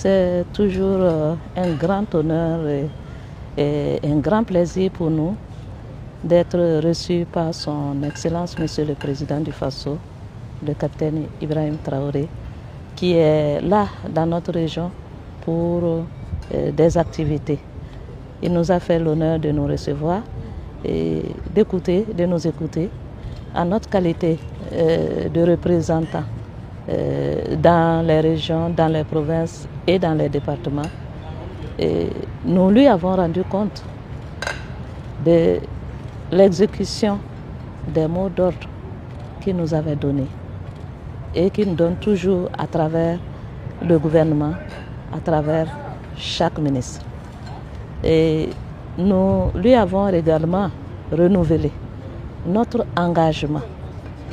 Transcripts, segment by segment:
C'est toujours un grand honneur et un grand plaisir pour nous d'être reçus par son Excellence Monsieur le Président du Faso, le capitaine Ibrahim Traoré, qui est là dans notre région pour des activités. Il nous a fait l'honneur de nous recevoir et de nous écouter en notre qualité de représentants dans les régions, dans les provinces et dans les départements. Et nous lui avons rendu compte de l'exécution des mots d'ordre qu'il nous avait donnés et qu'il nous donne toujours à travers le gouvernement, à travers chaque ministre. Et nous lui avons également renouvelé notre engagement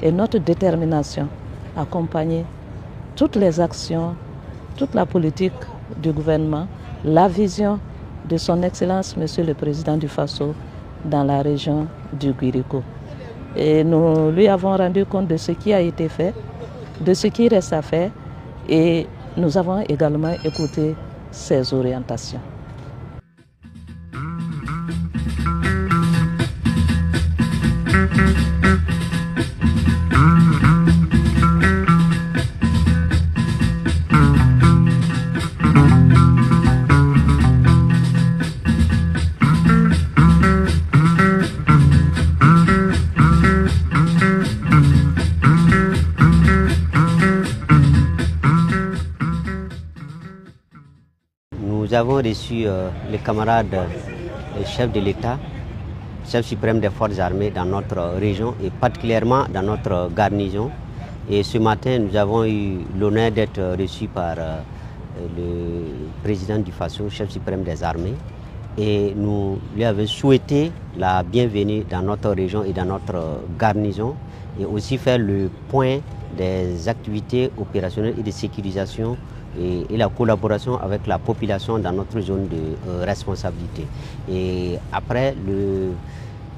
et notre détermination à accompagner toutes les actions, toute la politique du gouvernement, la vision de son Excellence Monsieur le Président du Faso dans la région du Guirico. Et nous lui avons rendu compte de ce qui a été fait, de ce qui reste à faire, et nous avons également écouté ses orientations. Nous avons reçu les camarades, les chefs de l'État, chef suprême des forces armées dans notre région et particulièrement dans notre garnison. Et ce matin, nous avons eu l'honneur d'être reçus par le président du Faso, chef suprême des armées. Et nous lui avons souhaité la bienvenue dans notre région et dans notre garnison et aussi faire le point des activités opérationnelles et de sécurisation et la collaboration avec la population dans notre zone de responsabilité. Et après, le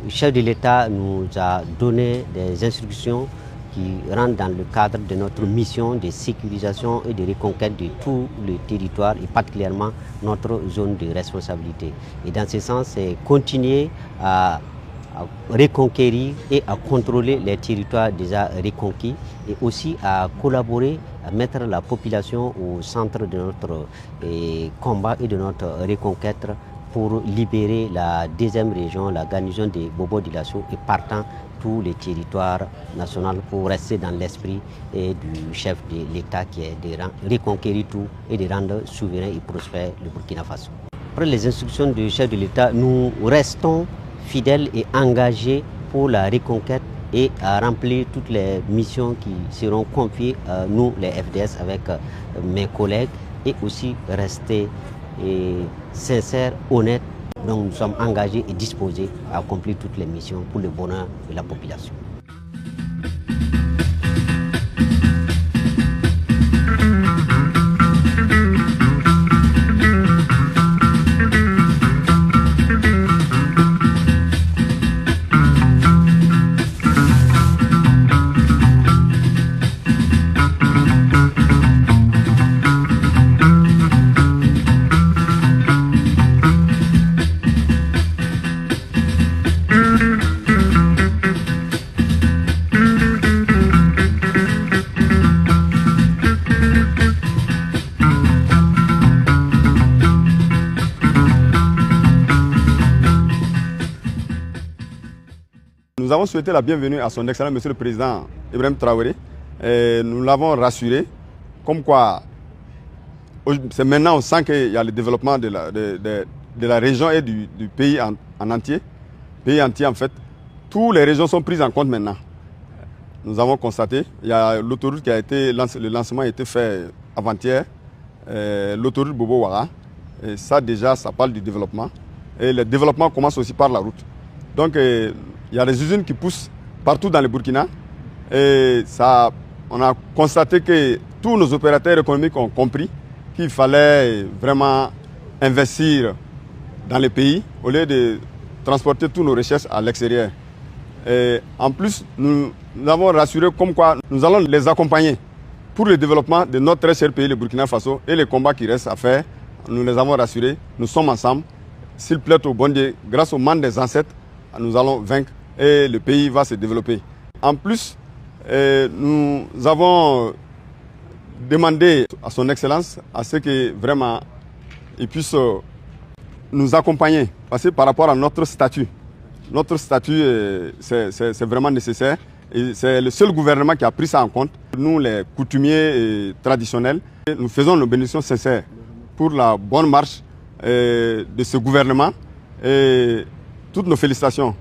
chef de l'État nous a donné des instructions qui rentrent dans le cadre de notre mission de sécurisation et de reconquête de tout le territoire et particulièrement notre zone de responsabilité. Et dans ce sens, c'est continuer à reconquérir et à contrôler les territoires déjà reconquis et aussi à collaborer, à mettre la population au centre de notre combat et de notre reconquête pour libérer la deuxième région, la garnison de Bobo Dioulasso et partant tous les territoires nationaux pour rester dans l'esprit du chef de l'État qui est de reconquérir tout et de rendre souverain et prospère le Burkina Faso. Après les instructions du chef de l'État, nous restons fidèles et engagés pour la reconquête et à remplir toutes les missions qui seront confiées à nous, les FDS, avec mes collègues, et aussi rester sincères, honnêtes. Donc nous sommes engagés et disposés à accomplir toutes les missions pour le bonheur de la population. Nous avons souhaité la bienvenue à son Excellence Monsieur le Président Ibrahim Traoré. Et nous l'avons rassuré, comme quoi c'est maintenant on sent qu'il y a le développement de la région et du pays en entier. Pays entier en fait. Toutes les régions sont prises en compte maintenant. Nous avons constaté, il y a l'autoroute qui a été, le lancement a été fait avant-hier, l'autoroute Bobo-Ouara. Et ça déjà, ça parle du développement. Et le développement commence aussi par la route. Donc il y a des usines qui poussent partout dans le Burkina. Et ça, on a constaté que tous nos opérateurs économiques ont compris qu'il fallait vraiment investir dans le pays au lieu de transporter toutes nos recherches à l'extérieur. En plus, nous avons rassuré comme quoi nous allons les accompagner pour le développement de notre très cher pays, le Burkina Faso, et les combats qui restent à faire, nous les avons rassurés, nous sommes ensemble. S'il plaît au bon Dieu, grâce au mandat des ancêtres, nous allons vaincre et le pays va se développer. En plus, nous avons demandé à son Excellence à ce que vraiment il puisse nous accompagner. Parce que par rapport à notre statut, c'est vraiment nécessaire. Et c'est le seul gouvernement qui a pris ça en compte. Nous, les coutumiers traditionnels, nous faisons nos bénédictions sincères pour la bonne marche de ce gouvernement et toutes nos félicitations.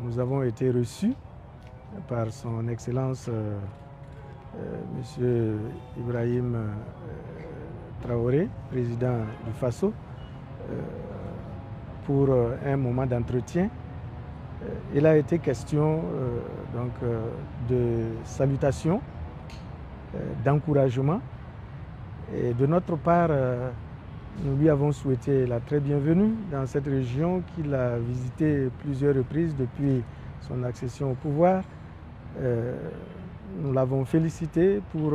Nous avons été reçus par son Excellence Monsieur Ibrahim Traoré, président du Faso, pour un moment d'entretien. Il a été question de salutation, d'encouragement. Et de notre part, nous lui avons souhaité la très bienvenue dans cette région qu'il a visitée plusieurs reprises depuis son accession au pouvoir. Nous l'avons félicité pour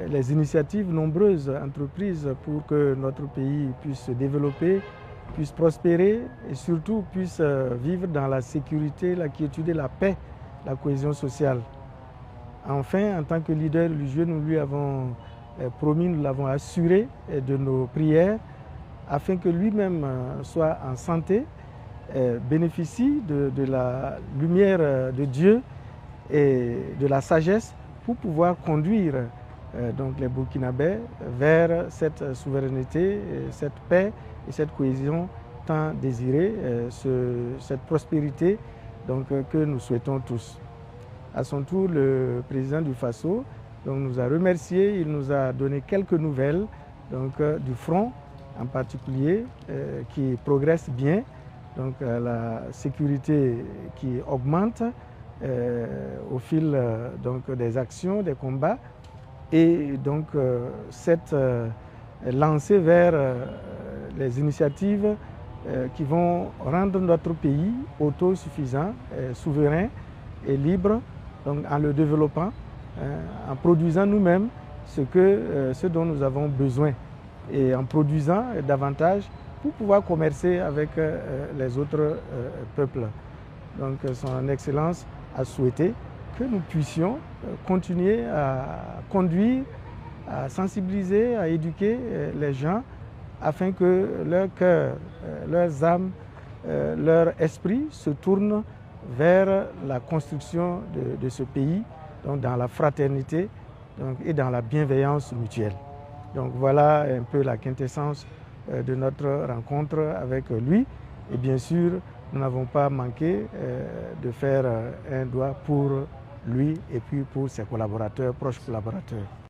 les initiatives nombreuses entreprises pour que notre pays puisse se développer, puisse prospérer et surtout puisse vivre dans la sécurité, la quiétude et la paix, la cohésion sociale. Enfin, en tant que leader religieux, nous lui avons promis, nous l'avons assuré de nos prières afin que lui-même soit en santé, bénéficie de la lumière de Dieu et de la sagesse pour pouvoir conduire donc les Burkinabés vers cette souveraineté, cette paix et cette cohésion tant désirée, cette prospérité donc, que nous souhaitons tous. À son tour, le président du Faso nous a remerciés, il nous a donné quelques nouvelles du front en particulier qui progresse bien, donc la sécurité qui augmente au fil des actions, des combats et donc cette lancée vers les initiatives qui vont rendre notre pays autosuffisant, souverain et libre donc, en le développant, en produisant nous-mêmes ce dont nous avons besoin et en produisant davantage pour pouvoir commercer avec les autres peuples. Donc son Excellence a souhaité que nous puissions continuer à conduire, à sensibiliser, à éduquer les gens afin que leur cœur, leurs âmes, leur esprit se tournent vers la construction de ce pays, donc dans la fraternité et dans la bienveillance mutuelle. Donc voilà un peu la quintessence de notre rencontre avec lui. Et bien sûr, nous n'avons pas manqué de faire un doigt pour lui et puis pour ses collaborateurs, proches collaborateurs.